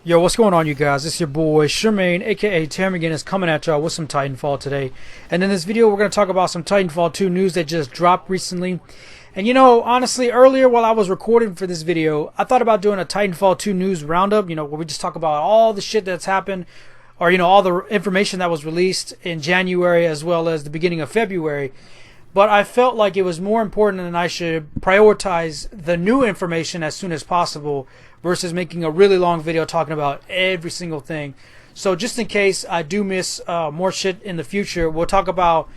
Yo, what's going on, you guys? It's your boy Shermaine, aka Termigan, is coming at y'all with some Titanfall today. And in this video, we're going to talk about some Titanfall 2 news that just dropped recently. And you know, honestly, earlier while I was recording for this video, I thought about doing a Titanfall 2 news roundup, where we just talk about all the shit that's happened, or, all the information that was released in January as well as the beginning of February. But I felt like it was more important and I should prioritize the new information as soon as possible versus making a really long video talking about every single thing. So just in case I do miss more shit in the future, we'll talk about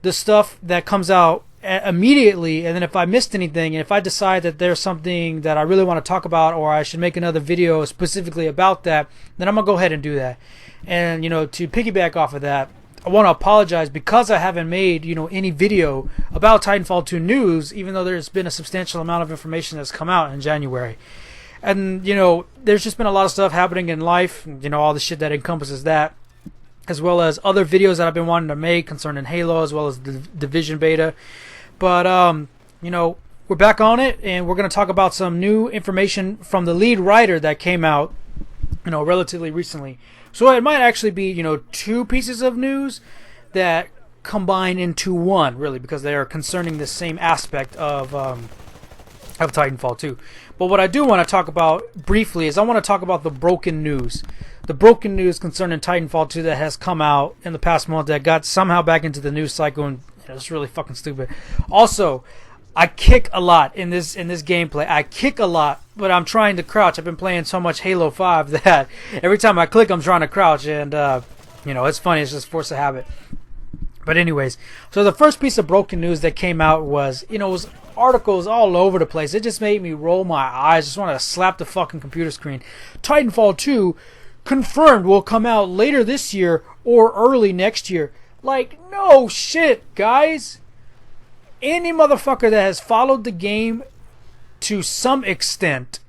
the stuff that comes out immediately, and then if I missed anything and if I decide that there's something that I really want to talk about or I should make another video specifically about that, then I'm going to go ahead and do that. And to piggyback off of that, I want to apologize because I haven't made, any video about Titanfall 2 news, even though there's been a substantial amount of information that's come out in January. And, there's just been a lot of stuff happening in life, all the shit that encompasses that, as well as other videos that I've been wanting to make concerning Halo, as well as the Division beta. But, we're back on it, and we're going to talk about some new information from the lead writer that came out, relatively recently. So it might actually be, two pieces of news that combine into one, really, because they are concerning the same aspect of Titanfall 2. But what I do want to talk about briefly is I want to talk about the broken news. The broken news concerning Titanfall 2 that has come out in the past month that got somehow back into the news cycle, and it's really fucking stupid. Also, I kick a lot in this gameplay. I kick a lot, but I'm trying to crouch. I've been playing so much Halo 5 that every time I click, I'm trying to crouch, and it's funny. It's just force of habit. But anyways, so the first piece of broken news that came out was, it was articles all over the place. It just made me roll my eyes. Just want to slap the fucking computer screen. Titanfall 2 confirmed will come out later this year or early next year. Like, no shit, guys. Any motherfucker that has followed the game to some extent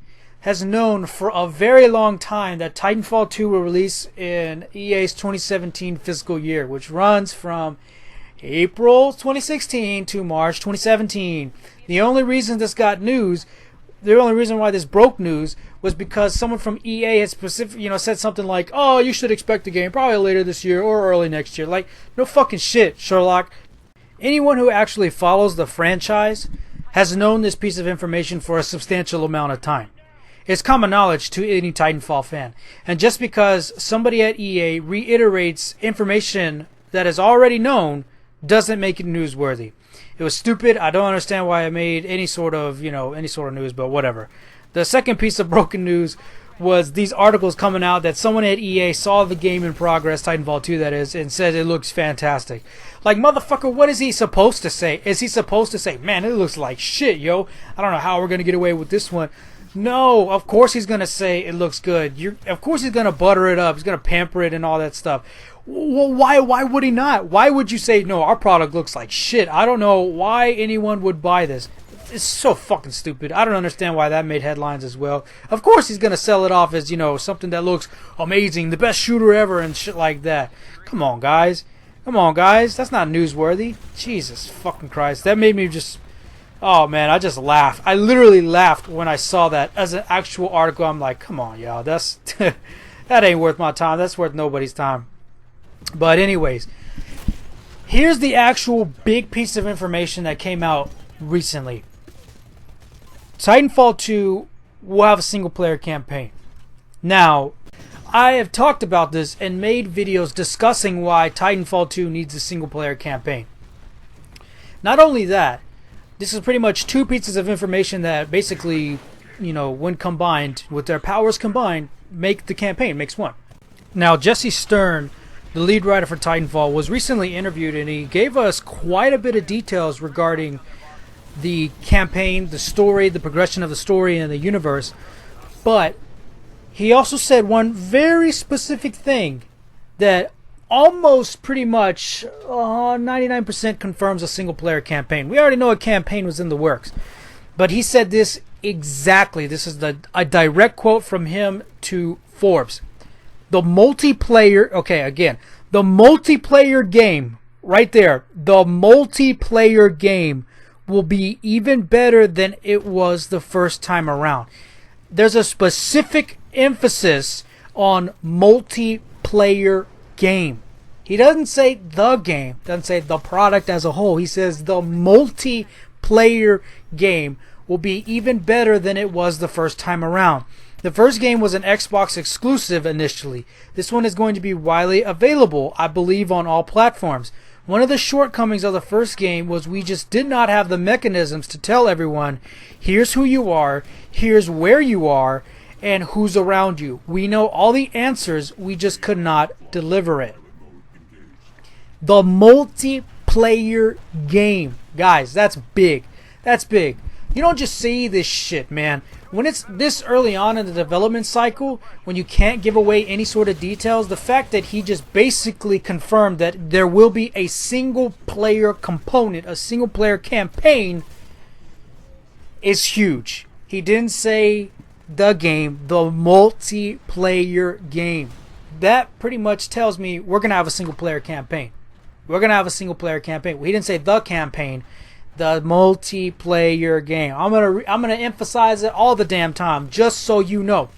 has known for a very long time that Titanfall 2 will release in EA's 2017 fiscal year, which runs from April 2016 to March 2017. The only reason this got news, the only reason why this broke news, was because someone from EA had said something like, "Oh, you should expect the game probably later this year or early next year." Like, no fucking shit, Sherlock. Anyone who actually follows the franchise has known this piece of information for a substantial amount of time. It's common knowledge to any Titanfall fan. And just because somebody at EA reiterates information that is already known doesn't make it newsworthy. It was stupid. I don't understand why I made any sort of news, but whatever. The second piece of broken news was these articles coming out that someone at EA saw the game in progress, Titanfall 2 that is, and said it looks fantastic. Like, motherfucker, what is he supposed to say? Is he supposed to say, "Man, it looks like shit, yo. I don't know how we're going to get away with this one"? No, of course he's going to say it looks good. Of course he's going to butter it up. He's going to pamper it and all that stuff. Well, why would he not? Why would you say, "No, our product looks like shit"? I don't know why anyone would buy this. It's so fucking stupid. I don't understand why that made headlines as well. Of course he's going to sell it off as, something that looks amazing, the best shooter ever and shit like that. Come on, guys. That's not newsworthy. Jesus fucking Christ. That made me just... Oh, man, I just laughed. I literally laughed when I saw that as an actual article. I'm like, come on, y'all. That's... that ain't worth my time. That's worth nobody's time. But anyways, here's the actual big piece of information that came out recently. Titanfall 2 will have a single-player campaign. Now, I have talked about this and made videos discussing why Titanfall 2 needs a single-player campaign. Not only that, this is pretty much two pieces of information that basically, when combined, with their powers combined, make the campaign, makes one. Now, Jesse Stern, the lead writer for Titanfall, was recently interviewed and he gave us quite a bit of details regarding the campaign, the story, the progression of the story and the universe. But he also said one very specific thing that almost pretty much 99% confirms a single player campaign. We already know a campaign was in the works, but he said this exactly. This is a direct quote from him to Forbes. The multiplayer, the multiplayer game right there, the multiplayer game will be even better than it was the first time around. There's a specific emphasis on multiplayer game. He doesn't say the game, doesn't say the product as a whole. He says the multiplayer game will be even better than it was the first time around. The first game was an Xbox exclusive initially. This one is going to be widely available, I believe, on all platforms. One of the shortcomings of the first game was we just did not have the mechanisms to tell everyone, here's who you are, here's where you are, and who's around you. We know all the answers, we just could not deliver it. The multiplayer game. Guys, that's big. That's big. You don't just see this shit, man. When it's this early on in the development cycle, when you can't give away any sort of details, the fact that he just basically confirmed that there will be a single player component, a single player campaign, is huge. He didn't say the game, the multiplayer game. That pretty much tells me we're going to have a single player campaign. We're going to have a single player campaign. He didn't say the campaign. The multiplayer game. I'm gonna emphasize it all the damn time, just so you know.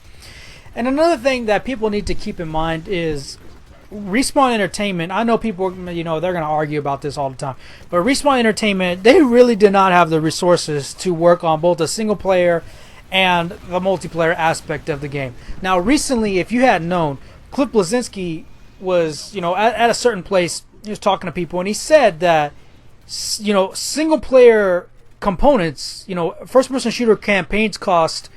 And another thing that people need to keep in mind is Respawn Entertainment. I know people, they're gonna argue about this all the time, but Respawn Entertainment, they really did not have the resources to work on both the single player and the multiplayer aspect of the game. Now, recently, if you hadn't known, Cliff Bleszinski was, at a certain place. He was talking to people, and he said that, single player components, first person shooter campaigns cost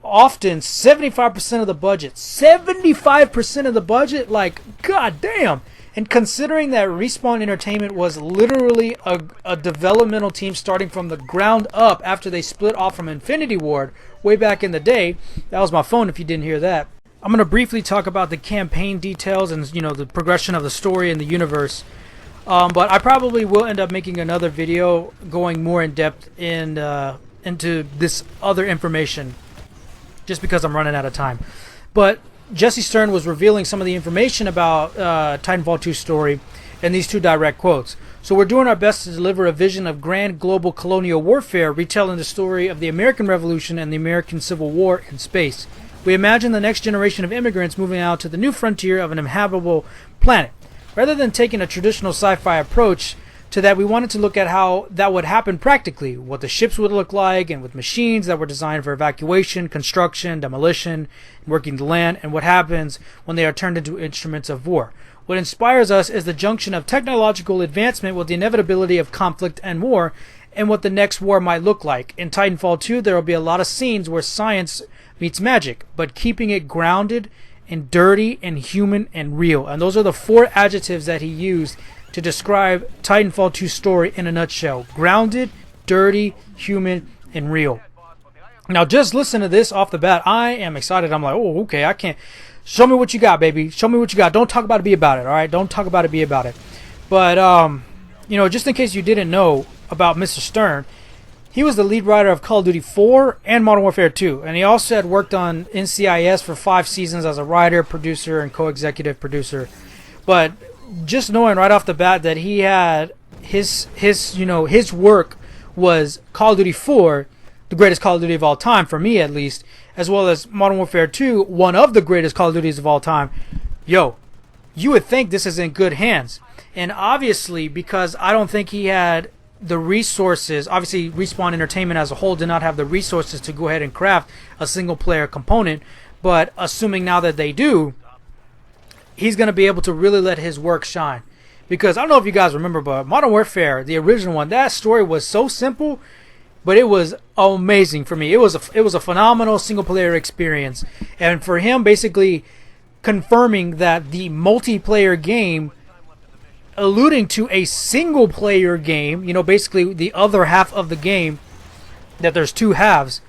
often 75% of the budget. 75% of the budget? Like, god damn. And considering that Respawn Entertainment was literally a developmental team starting from the ground up after they split off from Infinity Ward way back in the day. That was my phone if you didn't hear that. I'm going to briefly talk about the campaign details and, the progression of the story and the universe. But I probably will end up making another video going more in depth into this other information, just because I'm running out of time. But Jesse Stern was revealing some of the information about Titanfall 2 story in these two direct quotes. So we're doing our best to deliver a vision of grand global colonial warfare, retelling the story of the American Revolution and the American Civil War in space. We imagine the next generation of immigrants moving out to the new frontier of an inhabitable planet. Rather than taking a traditional sci-fi approach to that, we wanted to look at how that would happen practically, what the ships would look like, and with machines that were designed for evacuation, construction, demolition, working the land, and what happens when they are turned into instruments of war. What inspires us is the junction of technological advancement with the inevitability of conflict and war, and what the next war might look like. In Titanfall 2, there will be a lot of scenes where science meets magic, but keeping it grounded and dirty and human and real. And those are the four adjectives that he used to describe Titanfall 2 story in a nutshell. Grounded, dirty, human, and real. Now just listen to this off the bat. I am excited. I'm like, oh, okay, I can't. Show me what you got, baby. Show me what you got. Don't talk about it, be about it, alright? Don't talk about it, be about it. But, just in case you didn't know about Mr. Stern, he was the lead writer of Call of Duty 4 and Modern Warfare 2, and he also had worked on NCIS for 5 seasons as a writer, producer, and co-executive producer. But just knowing right off the bat that he had his work was Call of Duty 4, the greatest Call of Duty of all time, for me at least, as well as Modern Warfare 2, one of the greatest Call of Duties of all time. Yo, you would think this is in good hands. And obviously, because I don't think he had the resources, obviously Respawn Entertainment as a whole did not have the resources to go ahead and craft a single player component, but assuming now that they do, he's going to be able to really let his work shine. Because I don't know if you guys remember, but Modern Warfare, the original one, that story was so simple, but it was amazing for me. It was a phenomenal single player experience, and for him basically confirming that the multiplayer game, alluding to a single player game, basically the other half of the game, that there's two halves.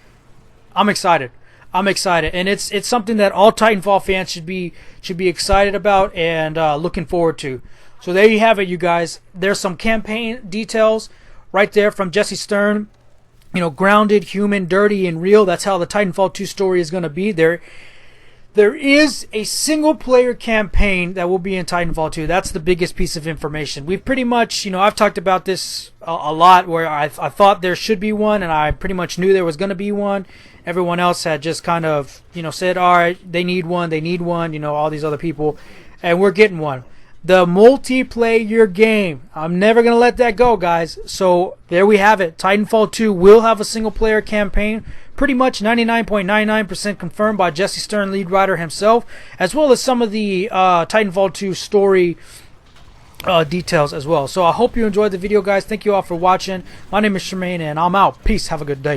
I'm excited, and it's something that all Titanfall fans should be excited about and looking forward to. So there you have it, you guys. There's some campaign details right there from Jesse Stern. Grounded, human, dirty, and real. That's how the Titanfall 2 story is going to be. There is a single-player campaign that will be in Titanfall 2. That's the biggest piece of information. We've pretty much, I've talked about this a lot, where I thought there should be one, and I pretty much knew there was going to be one. Everyone else had just kind of, said, all right, they need one, all these other people, and we're getting one. The multiplayer game. I'm never going to let that go, guys. So there we have it. Titanfall 2 will have a single-player campaign. Pretty much 99.99% confirmed by Jesse Stern, lead writer himself, as well as some of the Titanfall 2 story details as well. So I hope you enjoyed the video, guys. Thank you all for watching. My name is Shemaine, and I'm out. Peace. Have a good day.